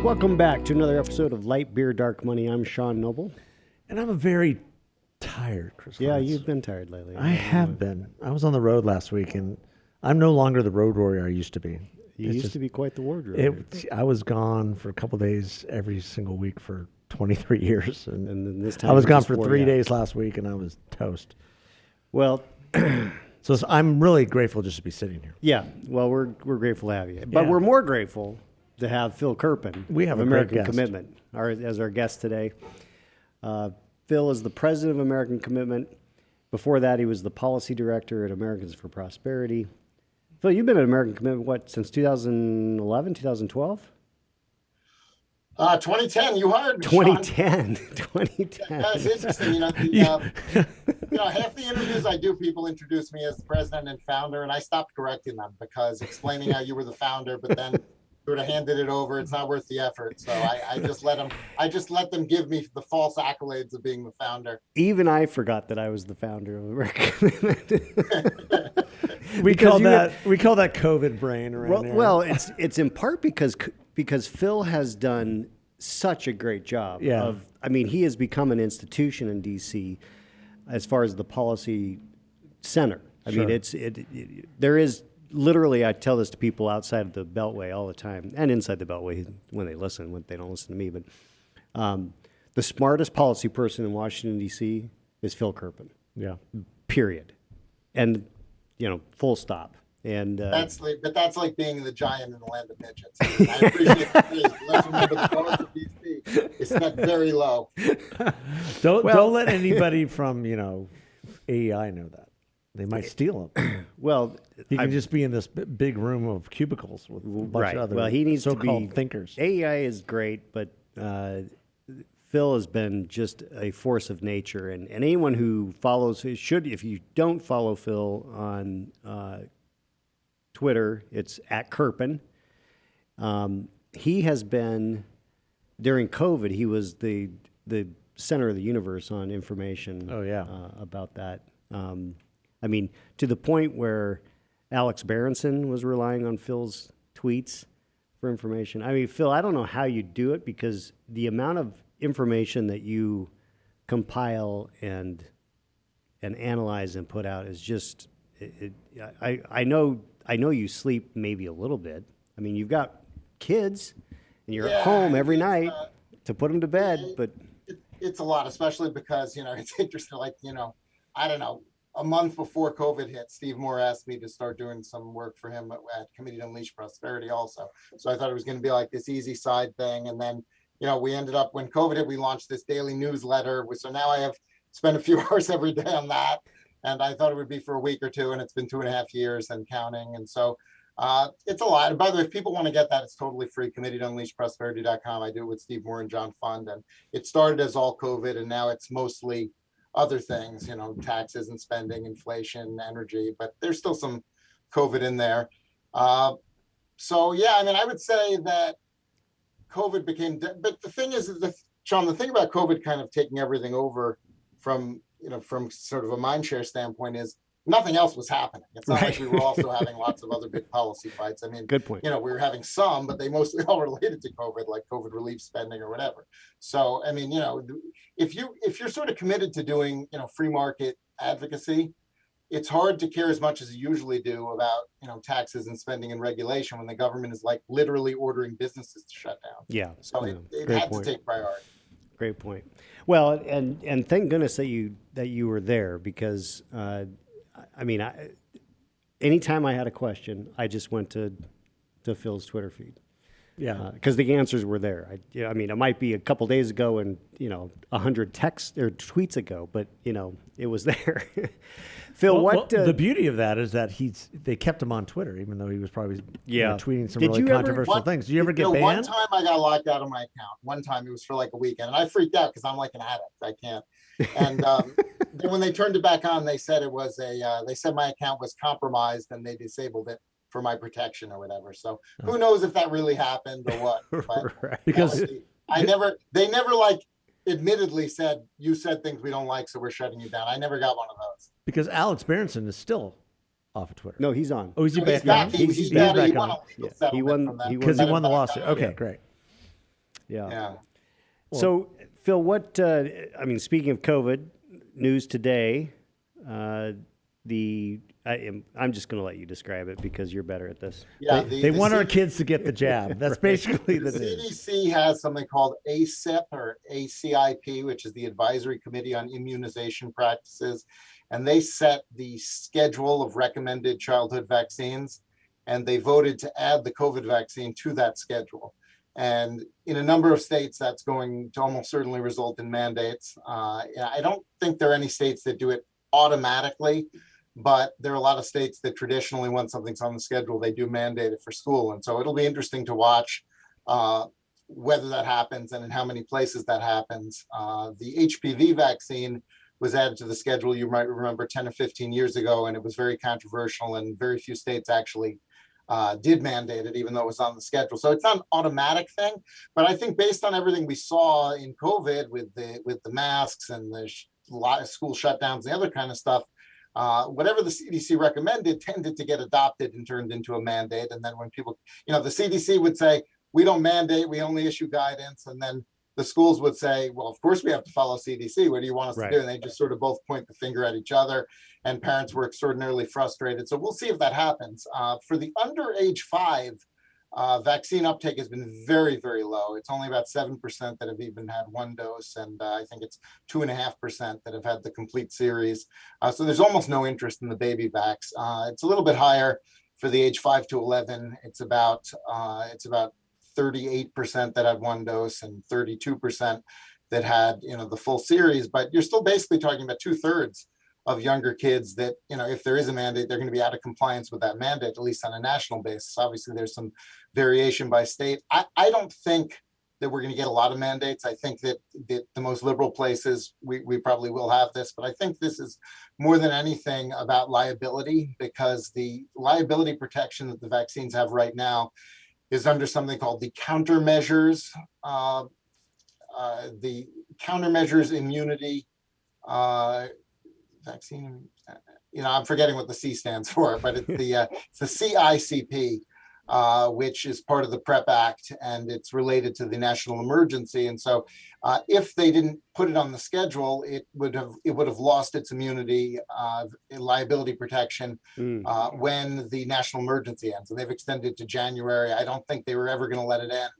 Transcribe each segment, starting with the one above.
Welcome back to another episode of Light Beer, Dark Money. I'm Sean Noble. And I'm a very tired, Chris. Yeah, Lawrence. you've been tired lately. I have been. I was on the road last week, and I'm no longer the road warrior I used to be. You used to be quite the wardrobe. I was gone for a couple days every single week for 23 years. And then this time I was you gone just for wore 3 out. days last week, and I was toast. Well, So I'm really grateful just to be sitting here. yeah. Well, we're grateful to have you, but Yeah. we're more grateful to have Phil Kerpen. We have of a great American guest. Commitment as our guest today. Phil is the president of American Commitment. Before that, he was the policy director at Americans for Prosperity. Phil, you've been at American Commitment since 2011, 2012? 2010, you hired me, Sean. 2010. 2010. It's interesting, half the interviews I do, people introduce me as the president and founder, and I stopped correcting them because explaining how you were the founder, but then sort of handed it over. It's not worth the effort. So I just let them. I just let them give me the false accolades of being the founder. Even I forgot that I was the founder of American Commitment. We call that COVID brain around here. Well, it's in part because Phil has done such a great job. Yeah. He has become an institution in DC as far as the policy center. Sure. There is literally, I tell this to people outside of the Beltway all the time, and inside the Beltway when they don't listen to me. But the smartest policy person in Washington D.C. is Phil Kerpen. Yeah. Period. And full stop. And That's like being the giant in the land of midgets. I appreciate the praise. Let's remember the cost of DC is set very low. Don't let anybody from AEI know that. They might steal him. well, He can just be in this big room of cubicles with a bunch of other well, he needs to so-called be thinkers. AEI is great, but Phil has been just a force of nature, and anyone who follows should. If you don't follow Phil on Twitter, it's at Kerpen. He has been during COVID. He was the center of the universe on information. Oh, yeah. About that. To the point where Alex Berenson was relying on Phil's tweets for information. Phil, I don't know how you do it because the amount of information that you compile and analyze and put out is just. I know you sleep maybe a little bit. You've got kids and you're at home every night to put them to bed, but It's a lot, especially because it's interesting. I don't know. A month before COVID hit, Steve Moore asked me to start doing some work for him at Committee to Unleash Prosperity also. So I thought it was going to be like this easy side thing. And then, we ended up, when COVID hit, we launched this daily newsletter. So now I have spent a few hours every day on that. And I thought it would be for a week or two, and it's been 2.5 years and counting. And so it's a lot. And by the way, if people want to get that, it's totally free. Committee to Unleash Prosperity.com. I do it with Steve Moore and John Fund. And it started as all COVID, and now it's mostly other things, taxes and spending, inflation, energy, but there's still some COVID in there. I would say that COVID but the thing is, Sean, the thing about COVID kind of taking everything over from sort of a mind share standpoint is nothing else was happening. It's not like we were also having lots of other big policy fights. Good point. We were having some, but they mostly all related to COVID, like COVID relief spending or whatever. So, if you're sort of committed to doing, free market advocacy, it's hard to care as much as you usually do about, taxes and spending and regulation when the government is like literally ordering businesses to shut down. Yeah. So it had to take priority. Great point. Well, and thank goodness that you were there because, anytime I had a question, I just went to Phil's Twitter feed. Yeah. Because the answers were there. It might be a couple days ago and 100 texts or tweets ago, but it was there. Phil, the beauty of that is that they kept him on Twitter, even though he was probably tweeting some really controversial things. Did you ever get banned? One time I got locked out of my account. One time it was for like a weekend, and I freaked out because I'm like an addict. I can't. And then when they turned it back on, they said it was they said my account was compromised and they disabled it for my protection or whatever. So who knows if that really happened or what? But Right. Because they never like admittedly said, you said things we don't like, so we're shutting you down. I never got one of those. Because Alex Berenson is still off of Twitter. No, he's on. Oh, is he So back on? He's He's back back on. on. He won Because he won the back lawsuit. on. Okay, Yeah. great. Yeah. So, Phil, what, I mean, speaking of COVID, news today, I'm just going to let you describe it because you're better at this. Yeah, they want our kids to get the jab. That's basically the news. CDC has something called ACIP or ACIP, which is the Advisory Committee on Immunization Practices. And they set the schedule of recommended childhood vaccines, and they voted to add the COVID vaccine to that schedule. And in a number of states, that's going to almost certainly result in mandates. I don't think there are any states that do it automatically, but there are a lot of states that traditionally, when something's on the schedule, they do mandate it for school. And so it'll be interesting to watch whether that happens and in how many places that happens. The HPV vaccine was added to the schedule, you might remember, 10 or 15 years ago, and it was very controversial, and very few states actually did mandate it, even though it was on the schedule. So it's not an automatic thing, but I think based on everything we saw in COVID with the masks and the school shutdowns, the other kind of stuff, whatever the CDC recommended tended to get adopted and turned into a mandate. And then when people, the CDC would say, we don't mandate, we only issue guidance. And then the schools would say, well, of course we have to follow CDC. What do you want us to do? And they just sort of both point the finger at each other, and parents were extraordinarily frustrated. So we'll see if that happens. For the under age 5, vaccine uptake has been very, very low. It's only about 7% that have even had one dose, and I think it's 2.5% that have had the complete series. So there's almost no interest in the baby vax. It's a little bit higher for the age 5 to 11. It's about 38% that had one dose and 32% that had the full series. But you're still basically talking about 2/3 of younger kids that, if there is a mandate, they're going to be out of compliance with that mandate, at least on a national basis. Obviously, there's some variation by state. I don't think that we're going to get a lot of mandates. I think that the most liberal places, we probably will have this, but I think this is more than anything about liability, because the liability protection that the vaccines have right now is under something called the countermeasures immunity vaccine. I'm forgetting what the C stands for, but it's the CICP, which is part of the PrEP Act, and it's related to the national emergency. And so, if they didn't put it on the schedule, it would have lost its immunity, liability protection when the national emergency ends. And they've extended to January. I don't think they were ever going to let it end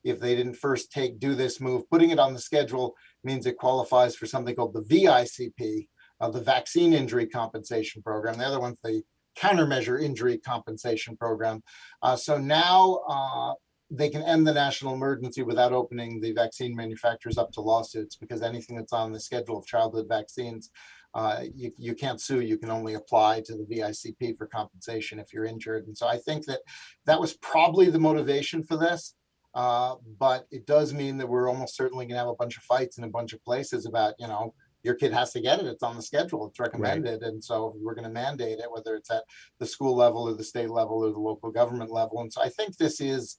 if they didn't first do this move. Putting it on the schedule means it qualifies for something called the VICP, the Vaccine Injury Compensation Program. The other one's the Countermeasure Injury Compensation Program. So now they can end the national emergency without opening the vaccine manufacturers up to lawsuits, because anything that's on the schedule of childhood vaccines, you can't sue. You can only apply to the VICP for compensation if you're injured. And so I think that was probably the motivation for this. But it does mean that we're almost certainly going to have a bunch of fights in a bunch of places about, your kid has to get it. It's on the schedule. It's recommended. Right. And so we're going to mandate it, whether it's at the school level or the state level or the local government level. And so I think this is,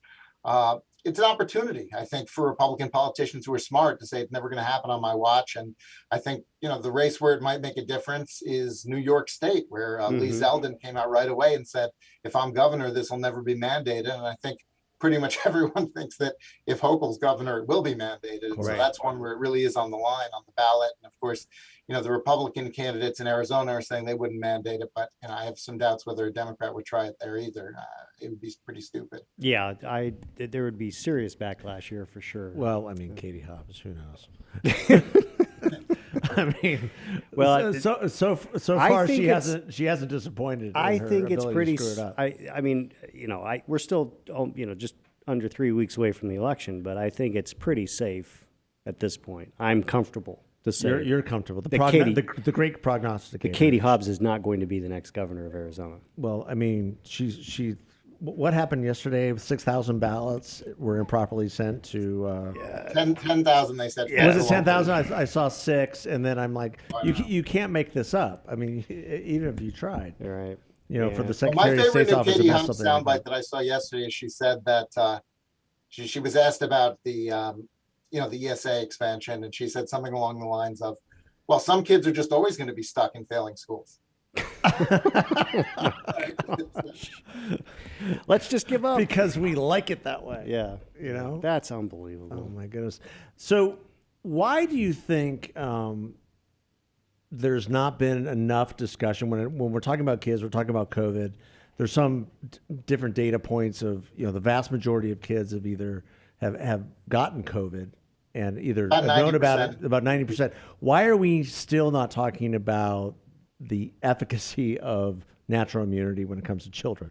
it's an opportunity, I think, for Republican politicians who are smart to say it's never going to happen on my watch. And I think, the race where it might make a difference is New York State, where Lee Zeldin came out right away and said, if I'm governor, this will never be mandated. And I think pretty much everyone thinks that if Hochul's governor, it will be mandated. And so that's one where it really is on the line, on the ballot. And of course, the Republican candidates in Arizona are saying they wouldn't mandate it, but I have some doubts whether a Democrat would try it there either. It would be pretty stupid. Yeah, there would be serious backlash here for sure. Well, I mean, Katie Hobbs, who knows? I mean, well, so far she hasn't disappointed. I think it's pretty. We're still just under 3 weeks away from the election, but I think it's pretty safe at this point. I'm comfortable to say you're comfortable. The great prognosticator. Katie Hobbs is not going to be the next governor of Arizona. Well, I mean, she. What happened yesterday? 6,000 ballots were improperly sent to 10,000. They said. Yeah. Was it 10,000? I saw 6, and then I'm like, you can't make this up. I mean, even if you tried. You're right. For the Secretary of State's office. My favorite Katie Hobbs soundbite that I saw yesterday, she said that she was asked about the the ESA expansion, and she said something along the lines of, "Well, some kids are just always going to be stuck in failing schools." Let's just give up. Because we like it that way. Yeah. You know? That's unbelievable. Oh, my goodness. So why do you think there's not been enough discussion when we're talking about kids, we're talking about COVID? There's some different data points of, the vast majority of kids have either have gotten COVID and either have known about it, about 90%. Why are we still not talking about the efficacy of natural immunity when it comes to children?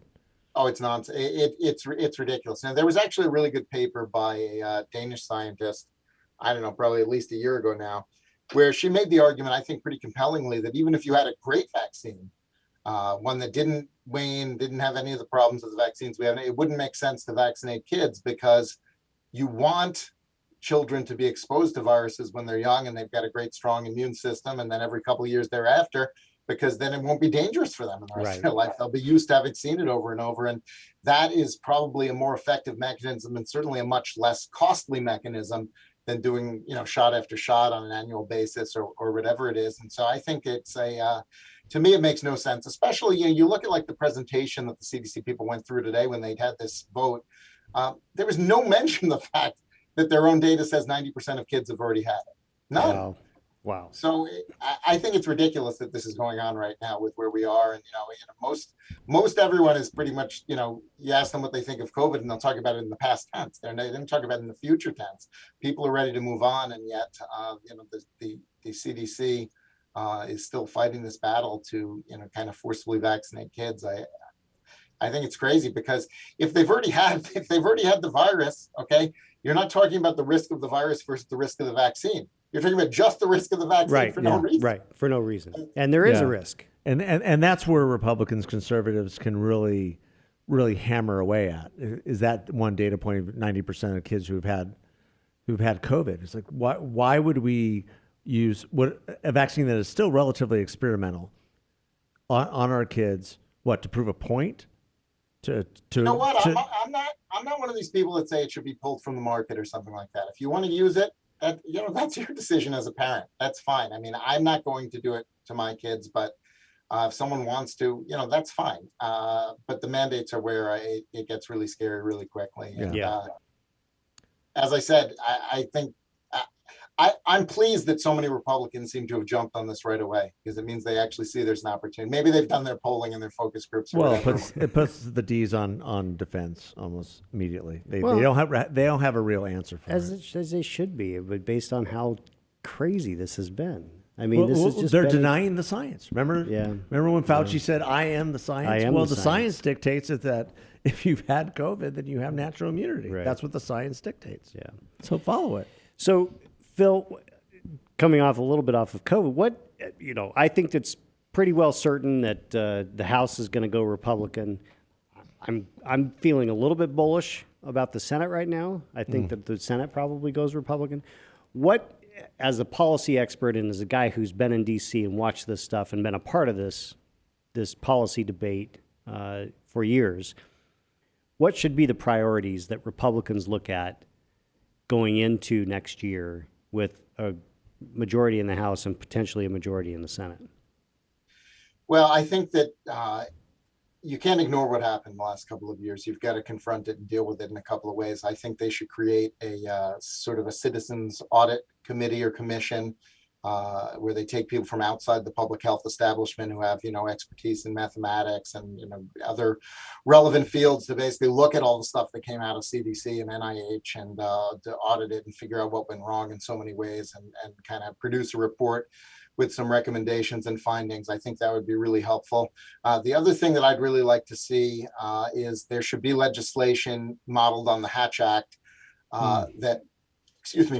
Oh, it's nonsense. It's ridiculous. Now, there was actually a really good paper by a Danish scientist, I don't know, probably at least a year ago now, where she made the argument, I think pretty compellingly, that even if you had a great vaccine, one that didn't wane, didn't have any of the problems of the vaccines we have, it wouldn't make sense to vaccinate kids because you want children to be exposed to viruses when they're young and they've got a great, strong immune system. And then every couple of years thereafter, because then it won't be dangerous for them in the rest of their life. They'll be used to having seen it over and over. And that is probably a more effective mechanism and certainly a much less costly mechanism than doing, shot after shot on an annual basis or whatever it is. And so I think it's to me, it makes no sense, especially, you look at like the presentation that the CDC people went through today when they had this vote. There was no mention of the fact that their own data says 90% of kids have already had it. None. Wow. So I think it's ridiculous that this is going on right now with where we are. And, most everyone is pretty much, you ask them what they think of COVID and they'll talk about it in the past tense. They didn't talk about it in the future tense. People are ready to move on. And yet, the CDC is still fighting this battle to, kind of forcibly vaccinate kids. I think it's crazy because if they've already had the virus, okay, you're not talking about the risk of the virus versus the risk of the vaccine. You're talking about just the risk of the vaccine for no reason. Right, for no reason. And there is a risk. And that's where Republicans, conservatives can really, really hammer away at, is that one data point of 90% of kids who've had COVID. It's like, why would we use a vaccine that is still relatively experimental on our kids, to prove a point? You know what? I'm not one of these people that say it should be pulled from the market or something like that. If you want to use it, that's your decision as a parent. That's fine. I mean, I'm not going to do it to my kids, but if someone wants to, that's fine. But the mandates are where it gets really scary really quickly. And, as I said, I think I'm pleased that so many Republicans seem to have jumped on this right away because it means they actually see there's an opportunity. Maybe they've done their polling and their focus groups. Well, it puts the D's on defense almost immediately. They don't have a real answer for it. As they should be, but based on how crazy this has been. I mean, this is just they're denying the science. Remember when Fauci said, "I am the science." The science dictates that if you've had COVID, then you have natural immunity. Right. That's what the science dictates. Yeah. So follow it. So, Phil, coming off a little bit off of COVID, I think it's pretty well certain that the House is going to go Republican. I'm feeling a little bit bullish about the Senate right now. I think that the Senate probably goes Republican. What, as a policy expert and as a guy who's been in D.C. and watched this stuff and been a part of this policy debate for years, what should be the priorities that Republicans look at going into next year with a majority in the House and potentially a majority in the Senate? Well, I think that you can't ignore what happened the last couple of years. You've got to confront it and deal with it in a couple of ways. I think they should create a sort of a citizens audit committee or commission where they take people from outside the public health establishment who have, expertise in mathematics and, other relevant fields to basically look at all the stuff that came out of CDC and NIH and to audit it and figure out what went wrong in so many ways and kind of produce a report with some recommendations and findings. I think that would be really helpful. The other thing that I'd really like to see is there should be legislation modeled on the Hatch Act that,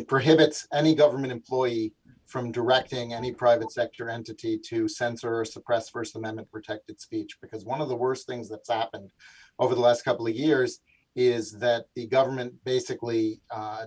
prohibits any government employee from directing any private sector entity to censor or suppress First Amendment protected speech. Because one of the worst things that's happened over the last couple of years is that the government basically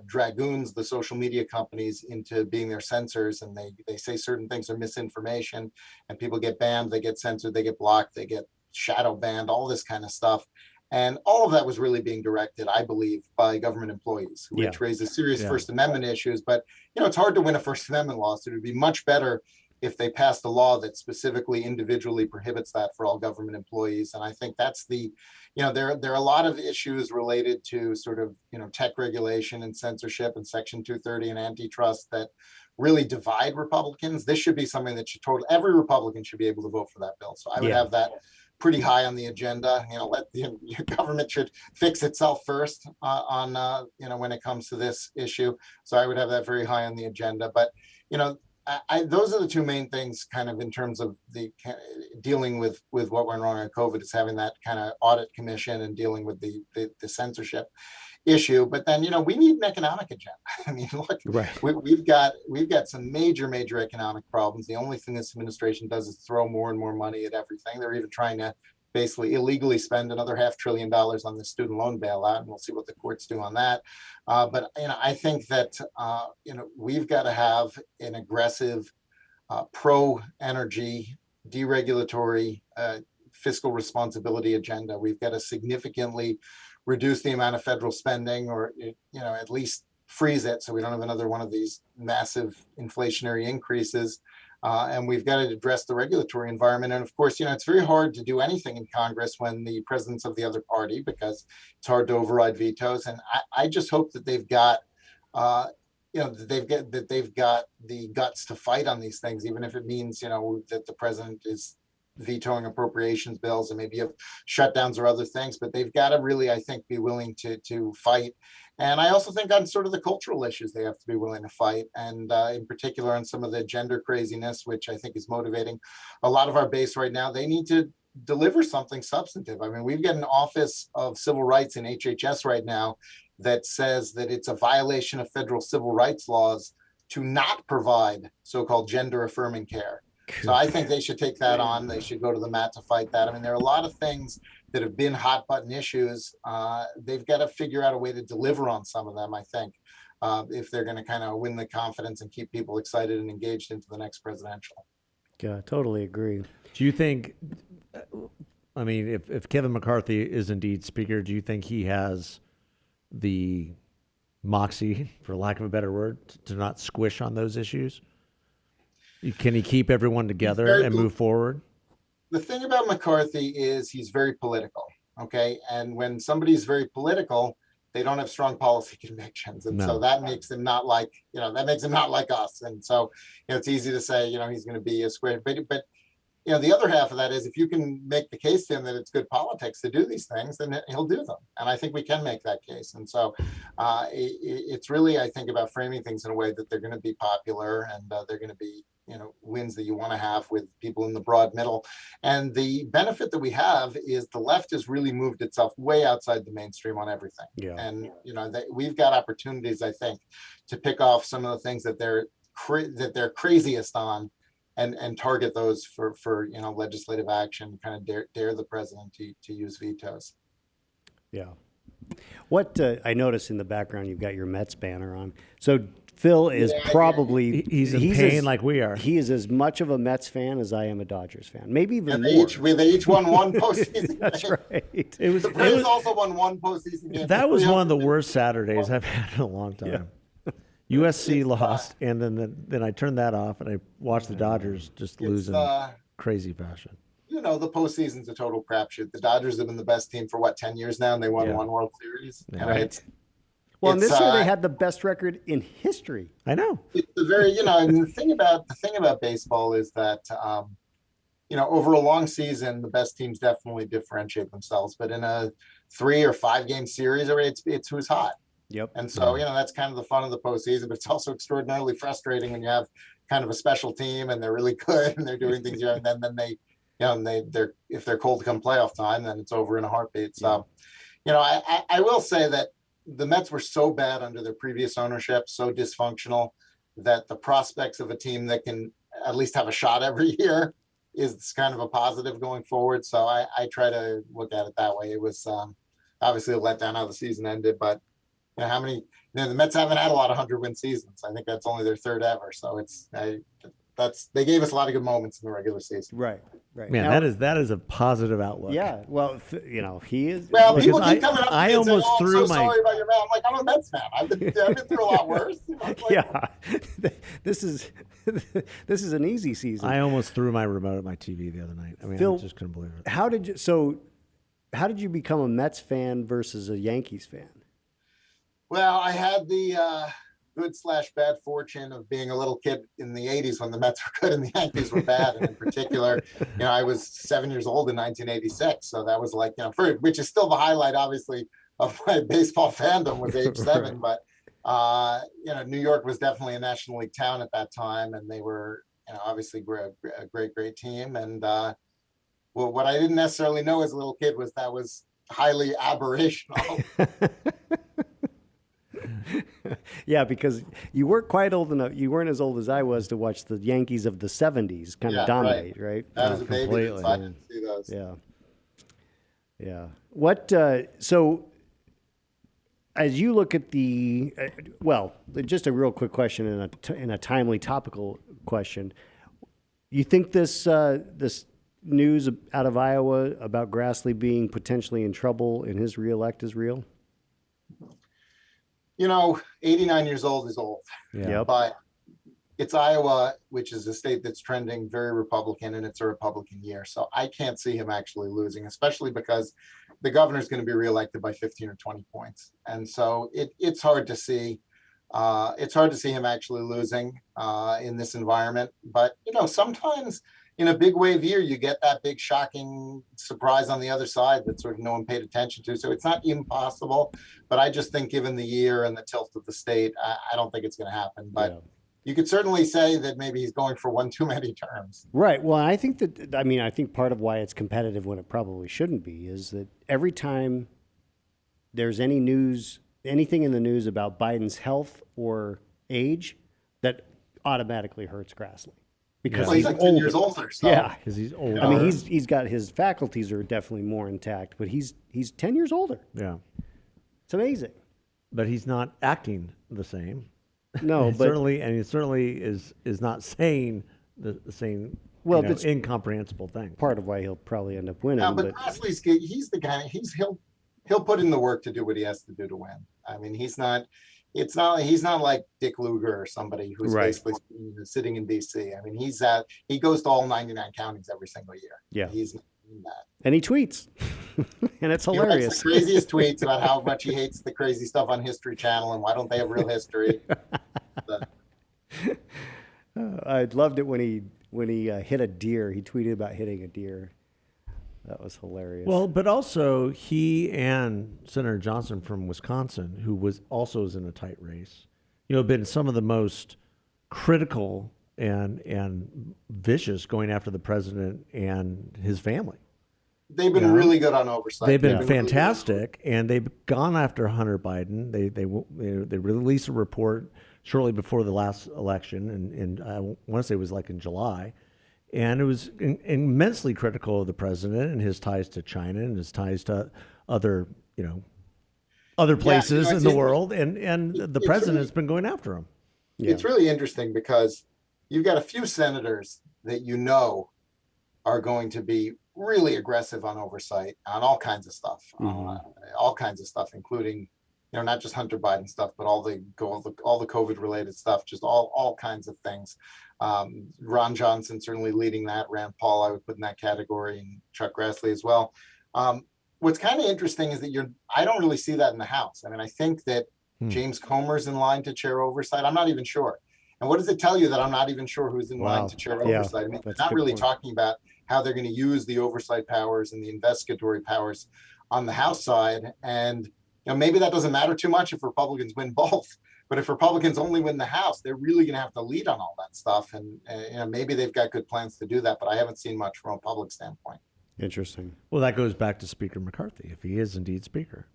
dragoons the social media companies into being their censors, and they say certain things are misinformation, and people get banned, they get censored, they get blocked, they get shadow banned, all this kind of stuff. And all of that was really being directed, I believe, by government employees, which raises serious First Amendment issues. But, it's hard to win a First Amendment lawsuit. It would be much better if they passed a law that specifically individually prohibits that for all government employees. And I think that's there are a lot of issues related to sort of, tech regulation and censorship and Section 230 and antitrust that really divide Republicans. This should be something that every Republican should be able to vote for that bill. So I would Yeah. have that pretty high on the agenda. Let the government should fix itself first when it comes to this issue. So I would have that very high on the agenda. But those are the two main things, kind of in terms of the dealing with what went wrong on COVID, is having that kind of audit commission and dealing with the censorship issue. But then we need an economic agenda. I mean, look, Right. we've got some major economic problems. The only thing this administration does is throw more and more money at everything. They're even trying to basically illegally spend another $500 billion on the student loan bailout, and we'll see what the courts do on that. But I think that we've got to have an aggressive pro-energy, deregulatory, fiscal responsibility agenda. We've got to significantly reduce the amount of federal spending, or at least freeze it, so we don't have another one of these massive inflationary increases. And we've got to address the regulatory environment. And of course, it's very hard to do anything in Congress when the president's of the other party, because it's hard to override vetoes. And I just hope that they've got, that they've got the guts to fight on these things, even if it means, that the president is vetoing appropriations bills and maybe have shutdowns or other things. But they've got to really, I think, be willing to fight. And I also think on sort of the cultural issues, they have to be willing to fight. And in particular on some of the gender craziness, which I think is motivating a lot of our base right now. They need to deliver something substantive. I mean, we've got an Office of Civil Rights in HHS right now that says that it's a violation of federal civil rights laws to not provide so-called gender affirming care. So I think they should take that on. They should go to the mat to fight that. I mean, there are a lot of things that have been hot button issues. They've got to figure out a way to deliver on some of them, I think, if they're going to kind of win the confidence and keep people excited and engaged into the next presidential. Yeah, totally agree. Do you think, I mean, if Kevin McCarthy is indeed speaker, do you think he has the moxie, for lack of a better word, to not squish on those issues? Can he keep everyone together and move forward? The thing about McCarthy is he's very political. Okay. And when somebody's very political, they don't have strong policy convictions. And so that makes him not like, us. And so, it's easy to say, he's going to be a square, but the other half of that is, if you can make the case to him that it's good politics to do these things, then he'll do them. And I think we can make that case. And so it's really, I think, about framing things in a way that they're going to be popular, and they're going to be, wins that you want to have with people in the broad middle. And the benefit that we have is the left has really moved itself way outside the mainstream on everything. Yeah. And, we've got opportunities, I think, to pick off some of the things that they're craziest on, and target those for legislative action, kind of dare the president to use vetoes. Yeah. What I noticed in the background, you've got your Mets banner on. So Phil is probably he's in pain like we are. He is as much of a Mets fan as I am a Dodgers fan, maybe even And more. they each won one postseason. That's right. The Braves also won one postseason game. That was one of the worst Saturdays I've had in a long time. Yeah. USC lost, and then I turned that off, and I watched the Dodgers just lose in crazy fashion. The postseason's a total crapshoot. The Dodgers have been the best team for 10 years now, and they won one World Series. Yeah. Right. Well, and this year they had the best record in history. I know. It's a very, and the thing about baseball is that, over a long season, the best teams definitely differentiate themselves. But in a 3 or 5 game series, it's who's hot. Yep. And so, that's kind of the fun of the postseason, but it's also extraordinarily frustrating when you have kind of a special team and they're really good and they're doing things, and then they, they're if they're cold come playoff time, then it's over in a heartbeat. So, I will say that the Mets were so bad under their previous ownership, so dysfunctional, that the prospects of a team that can at least have a shot every year is kind of a positive going forward. So I try to look at it that way. It was obviously a letdown how the season ended, but how many, the Mets haven't had a lot of 100-win seasons. I think that's only their third ever. So that's they gave us a lot of good moments in the regular season. Right. Man, Now- that is a positive outlook. Yeah. Well, he is. Well, Look, people I- keep coming up to I me and saying, almost "Oh, I'm threw so my- sorry about your man." I'm like, I'm a Mets fan. I've been through a lot worse. You know, it's like, Yeah. This is this is an easy season. I almost threw my remote at my TV the other night. I mean, Phil, I just couldn't believe it. How did you become a Mets fan versus a Yankees fan? Well, I had the good/bad fortune of being a little kid in the 80s when the Mets were good and the Yankees were bad. And in particular, I was 7 years old in 1986. So that was like, which is still the highlight, obviously, of my baseball fandom was age 7. Right. But, New York was definitely a National League town at that time. And they were, obviously a great team. And well, what I didn't necessarily know as a little kid was that was highly aberrational. Yeah, because you weren't quite old enough. You weren't as old as I was to watch the Yankees of the '70s kind of dominate, right? I was a baby, completely. so I didn't see those. Yeah. What? So, as you look at the, well, just a real quick question and a timely topical question. You think this news out of Iowa about Grassley being potentially in trouble in his reelect is real? 89 years old is old, Yep. but it's Iowa, which is a state that's trending very Republican, and it's a Republican year. So I can't see him actually losing, especially because the governor's going to be reelected by 15 or 20 points. And so it's hard to see. It's hard to see him actually losing in this environment. But, sometimes in a big wave year, you get that big shocking surprise on the other side that sort of no one paid attention to. So it's not impossible, but I just think given the year and the tilt of the state, I don't think it's going to happen. But you could certainly say that maybe he's going for one too many terms. Right. Well, I think I think part of why it's competitive when it probably shouldn't be is that every time there's anything in the news about Biden's health or age, that automatically hurts Grassley. Because Well, he's like 10 years older. So. Yeah. Because he's old. I mean, he's got his faculties are definitely more intact, but he's 10 years older. Yeah. It's amazing. But he's not acting the same. No, He but certainly is not saying the same, Well, that's- incomprehensible thing. part of why he'll probably end up winning. No, but Grassley's good. He's the guy. He'll put in the work to do what he has to do to win. I mean, he's not like Dick Lugar or somebody who's Right. basically sitting in DC. I mean, he goes to all 99 counties every single year. Yeah. He's not doing that. And he tweets, and it's He writes hilarious. the craziest tweets about how much he hates the crazy stuff on History Channel and why don't they have real history. I loved it when he hit a deer. He tweeted about hitting a deer. That was hilarious. Well, but also he and Senator Johnson from Wisconsin, who was in a tight race, have been some of the most critical and vicious going after the president and his family. They've been really good on oversight. They've been really good. fantastic, and they've gone after Hunter Biden. They released a report shortly before the last election, and I want to say it was like in July, and it was immensely critical of the president and his ties to China and his ties to other places in the world, and the president has been going after him. It's really interesting because you've got a few senators that are going to be really aggressive on oversight on all kinds of stuff, including, not just Hunter Biden stuff, but all the COVID related stuff, just all kinds of things. Ron Johnson certainly leading that. Rand Paul, I would put in that category, and Chuck Grassley as well. What's kind of interesting is that I don't really see that in the House. I mean, I think that James Comer's in line to chair oversight. I'm not even sure. And what does it tell you that I'm not even sure who's in line to chair oversight? I mean, they're not really talking about how they're going to use the oversight powers and the investigatory powers on the House side. And maybe that doesn't matter too much if Republicans win both. But if Republicans only win the House, they're really going to have to lead on all that stuff. And maybe they've got good plans to do that, but I haven't seen much from a public standpoint. Interesting. Well, that goes back to Speaker McCarthy. If he is indeed Speaker,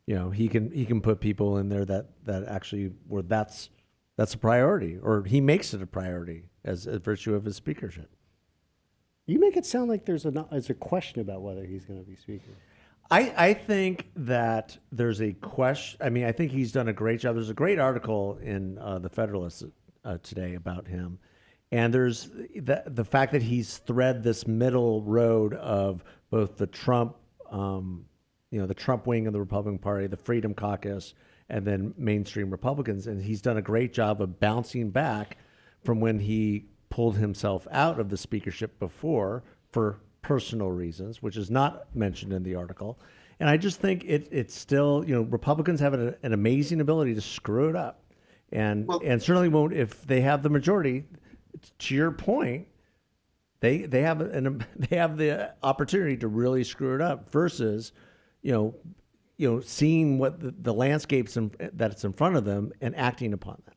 he can put people in there that actually where that's a priority, or he makes it a priority as a virtue of his speakership. You make it sound like there's a question about whether he's going to be Speaker. I think that there's a question. I mean, I think he's done a great job. There's a great article in the Federalist today about him, And there's the fact that he's thread this middle road of both the Trump, the Trump wing of the Republican Party, the Freedom Caucus, and then mainstream Republicans. And he's done a great job of bouncing back from when he pulled himself out of the speakership before for personal reasons, which is not mentioned in the article. And I just think it's still, Republicans have an amazing ability to screw it up. And certainly won't if they have the majority. To your point, they have they have the opportunity to really screw it up versus, seeing what the landscapes that's in front of them and acting upon that.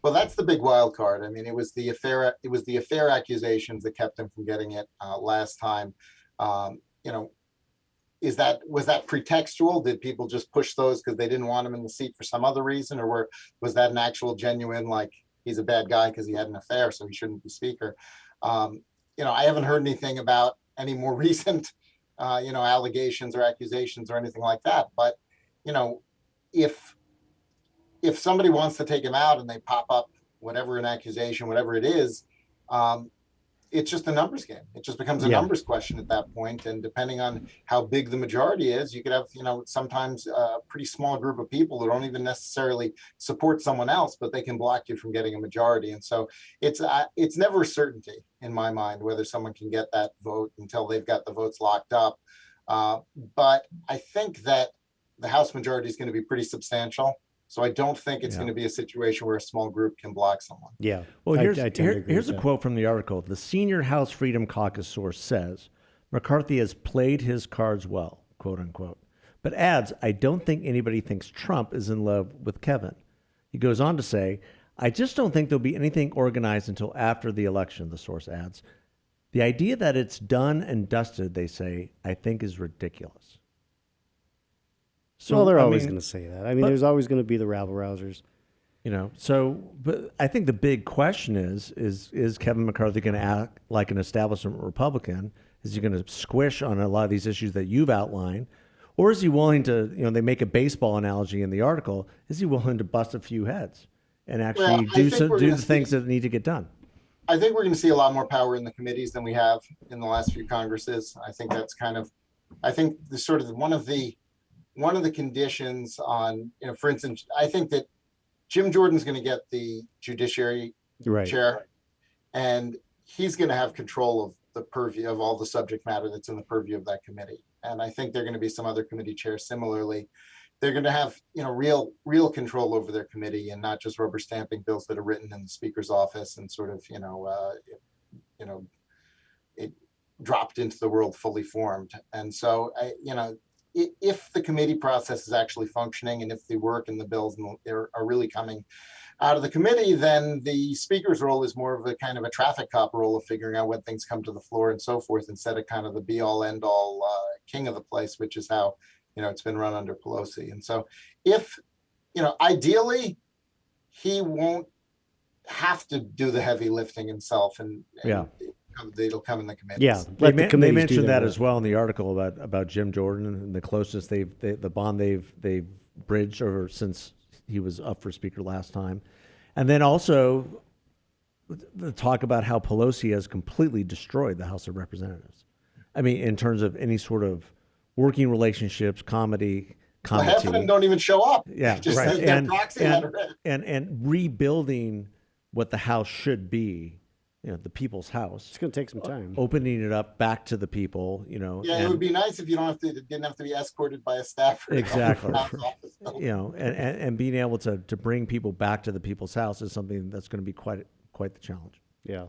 Well, that's the big wild card. I mean, it was the affair. It was the affair accusations that kept him from getting it last time. You know, was that pretextual? Did people just push those because they didn't want him in the seat for some other reason, or was that an actual genuine, like, he's a bad guy because he had an affair, so he shouldn't be speaker? I haven't heard anything about any more recent allegations or accusations or anything like that. But if somebody wants to take him out and they pop up whatever an accusation, whatever it is, it's just a numbers game. It just becomes a numbers question at that point. And depending on how big the majority is, you could have, sometimes a pretty small group of people who don't even necessarily support someone else, but they can block you from getting a majority. And so it's never a certainty in my mind whether someone can get that vote until they've got the votes locked up. But I think that the House majority is going to be pretty substantial. So I don't think it's going to be a situation where a small group can block someone. Yeah. Well, here's a quote from the article. The senior House Freedom Caucus source says, McCarthy has played his cards well, quote unquote, but adds, I don't think anybody thinks Trump is in love with Kevin. He goes on to say, I just don't think there'll be anything organized until after the election, the source adds. The idea that it's done and dusted, they say, I think is ridiculous. So, well, they're always going to say that. I mean, there's always going to be the rabble rousers. But I think the big question is Kevin McCarthy going to act like an establishment Republican? Is he going to squish on a lot of these issues that you've outlined? Or is he willing to, they make a baseball analogy in the article, is he willing to bust a few heads and actually do the things that need to get done? I think we're going to see a lot more power in the committees than we have in the last few Congresses. I think that's the sort of one of the conditions on, for instance, I think that Jim Jordan's going to get the judiciary chair, and he's going to have control of the purview of all the subject matter that's in the purview of that committee. And I think there are going to be some other committee chairs similarly. They're going to have, real control over their committee and not just rubber stamping bills that are written in the speaker's office and sort of, it dropped into the world fully formed. And so, if the committee process is actually functioning and if the work and the bills are really coming out of the committee, then the speaker's role is more of a kind of a traffic cop role of figuring out when things come to the floor and so forth, instead of kind of the be all end all king of the place, which is how, it's been run under Pelosi. And so if, ideally he won't have to do the heavy lifting himself and it'll come in the committees. Yeah, they mentioned that as well in the article about Jim Jordan and the closest the bond they've bridged over since he was up for speaker last time, and then also the talk about how Pelosi has completely destroyed the House of Representatives. I mean, in terms of any sort of working relationships, comedy. Well, half of them don't even show up. Yeah, just right. their proxy letter. And rebuilding what the House should be. The people's house. It's going to take some time. Opening it up back to the people, Yeah, it would be nice if you didn't have to be escorted by a staffer. Exactly. And being able to bring people back to the people's house is something that's going to be quite the challenge. Yeah.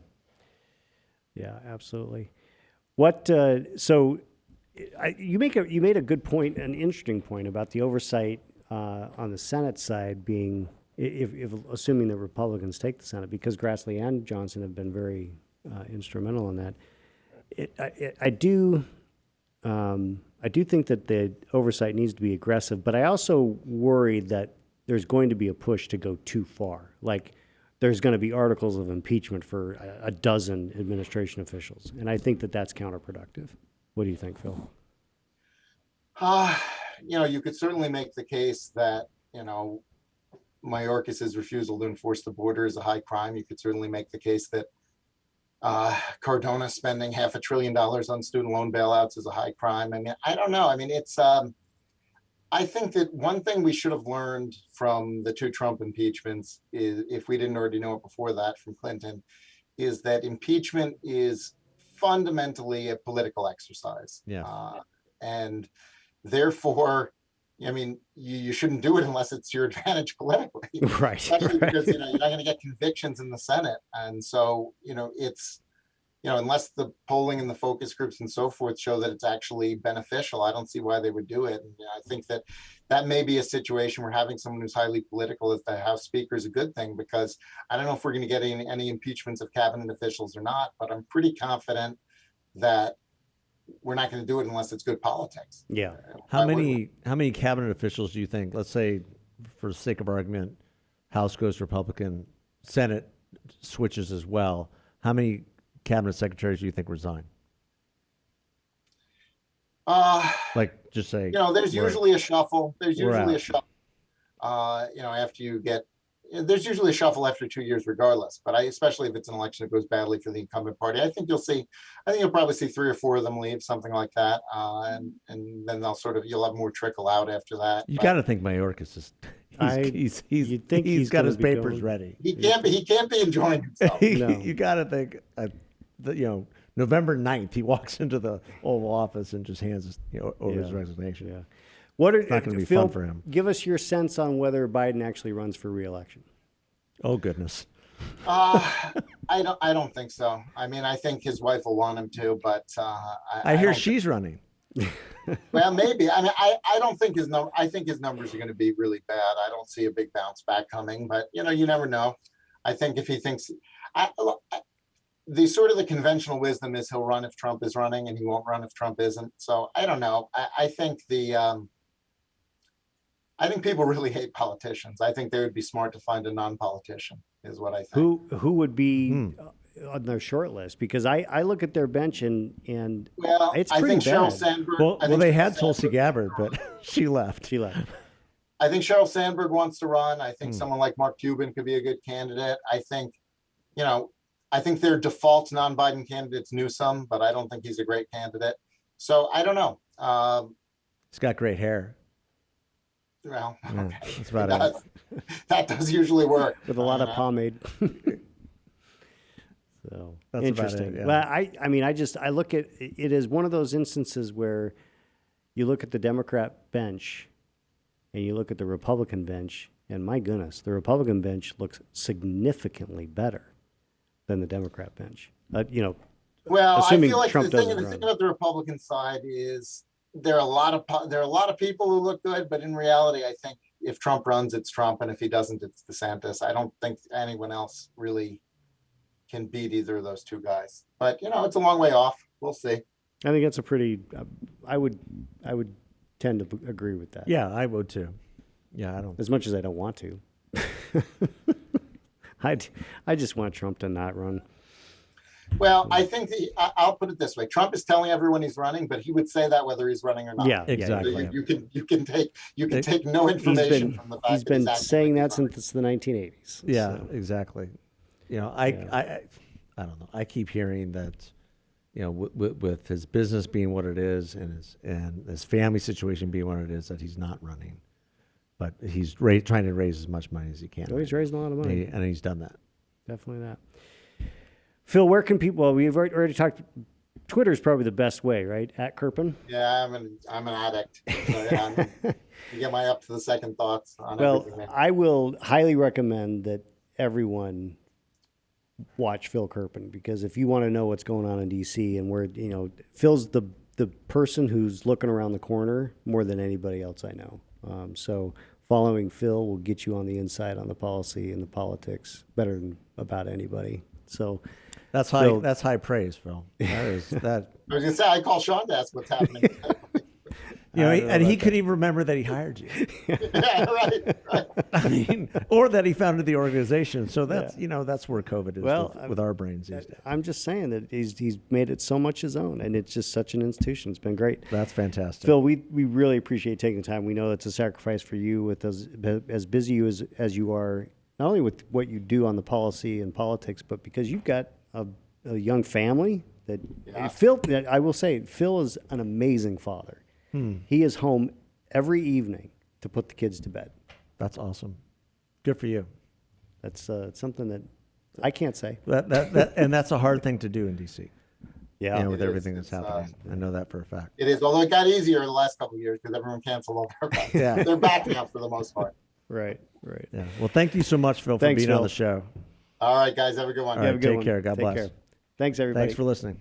Yeah, absolutely. So you made a good point, an interesting point about the oversight on the Senate side being, if assuming the Republicans take the Senate, because Grassley and Johnson have been very instrumental in that. I do think that the oversight needs to be aggressive, but I also worry that there's going to be a push to go too far. Like there's going to be articles of impeachment for a dozen administration officials, and I think that that's counterproductive. What do you think, Phil? You could certainly make the case that Mayorkas's refusal to enforce the border is a high crime. You could certainly make the case that Cardona spending $500 billion on student loan bailouts is a high crime. I mean, I don't know. I mean, it's I think that one thing we should have learned from the two Trump impeachments is, if we didn't already know it before that from Clinton, is that impeachment is fundamentally a political exercise. Yeah. And therefore, I mean, you shouldn't do it unless it's your advantage politically. Right. Especially right. because, you're not going to get convictions in the Senate. And so, it's, unless the polling and the focus groups and so forth show that it's actually beneficial, I don't see why they would do it. And I think that may be a situation where having someone who's highly political as the House Speaker is a good thing, because I don't know if we're going to get any impeachments of cabinet officials or not, but I'm pretty confident that we're not going to do it unless it's good politics. Yeah. How many cabinet officials do you think, let's say for the sake of argument, House goes Republican, Senate switches as well, how many cabinet secretaries do you think resign? Like, just say, there's usually a shuffle. There's We're usually out. a shuffle. After you get, there's usually a shuffle after 2 years, regardless. But especially if it's an election that goes badly for the incumbent party, I think you'll probably see 3 or 4 of them leave, something like that, and then you'll have more trickle out after that. you But got to think Mayorkas is. you'd think he's he's got gonna his be papers going- ready. he can't be enjoying himself. No. You got to think, November 9th, he walks into the Oval Office and just hands over his Yeah. resignation. Yeah. What are, It's not gonna be Phil, fun for him. Give us your sense on whether Biden actually runs for re-election. Oh goodness. I don't think so. I mean, I think his wife will want him to, but I hear don't she's running. well, maybe. I mean, I don't think I think his numbers are going to be really bad. I don't see a big bounce back coming, but you never know. I think if he thinks, the conventional wisdom is he'll run if Trump is running, and he won't run if Trump isn't. So I don't know. I think I think people really hate politicians. I think they would be smart to find a non-politician, is what I think. Who would be on their short list? Because I look at their bench and Well, it's I pretty think Sheryl bad. Sandberg. Well, I think they Sheryl had Tulsi Sandberg- Gabbard, but she left. She left. I think Sheryl Sandberg wants to run. I think someone like Mark Cuban could be a good candidate. I think their default non-Biden candidate's Newsom, but I don't think he's a great candidate. So I don't know. He's got great hair. Well, Yeah, okay. that's about it. That does usually work. With a lot of pomade. So That's about interesting. it, yeah. Well, I look at it as one of those instances where you look at the Democrat bench and you look at the Republican bench, and my goodness, the Republican bench looks significantly better than the Democrat bench. Well, assuming I feel like Trump the thing doesn't run. about the Republican side is there are a lot of people who look good, but in reality, I think if Trump runs, it's Trump, and if he doesn't, it's DeSantis. I don't think anyone else really can beat either of those two guys. But it's a long way off. We'll see. I think that's a pretty. I would tend to agree with that. Yeah, I would too. Yeah, I don't. As much as I don't want to. I just want Trump to not run. Well, I think I'll put it this way: Trump is telling everyone he's running, but he would say that whether he's running or not. Yeah, Exactly. You can take no information from the fact He's been that he's saying that actually since the 1980s. Yeah, So, exactly. I don't know. I keep hearing that, with his business being what it is and his family situation being what it is, that he's not running, but he's trying to raise as much money as he can. he's raising a lot of money. and he's done that. Definitely that. Phil, where can people? Well, we've already talked. Twitter is probably the best way, right? At Kerpen. Yeah, I'm an addict. So, yeah, you get my up to the second thoughts on Well, everything. Man. I will highly recommend that everyone watch Phil Kerpen, because if you want to know what's going on in DC and where Phil's the person who's looking around the corner more than anybody else I know. So following Phil will get you on the inside on the policy and the politics better than about anybody. So That's high. Phil- That's high praise, Phil. That is that. I was gonna say I call Sean to ask what's happening. You know, I don't know and he about could even remember that he hired you. Yeah, right. I mean, or that he founded the organization. So that's that's where COVID is with our brains these days. I'm just saying that he's made it so much his own, and it's just such an institution. It's been great. That's fantastic. Phil, we really appreciate taking the time. We know it's a sacrifice for you with as busy as you are, not only with what you do on the policy and politics, but because you've got a young family that Phil. That I will say, Phil is an amazing father. He is home every evening to put the kids to bed. That's awesome. Good for you. That's something that I can't say. And that's a hard thing to do in DC. Yeah, With It everything is. that's happening. I know that for a fact. It is, although it got easier in the last couple of years because everyone canceled all their events. Yeah. They're back now for the most part. right. Yeah. Well, thank you so much, Phil, for Thanks, being on Phil. the show. All right, guys, have a good one. All right, Have a good take one. care. God Take bless. care. Thanks, everybody. Thanks for listening.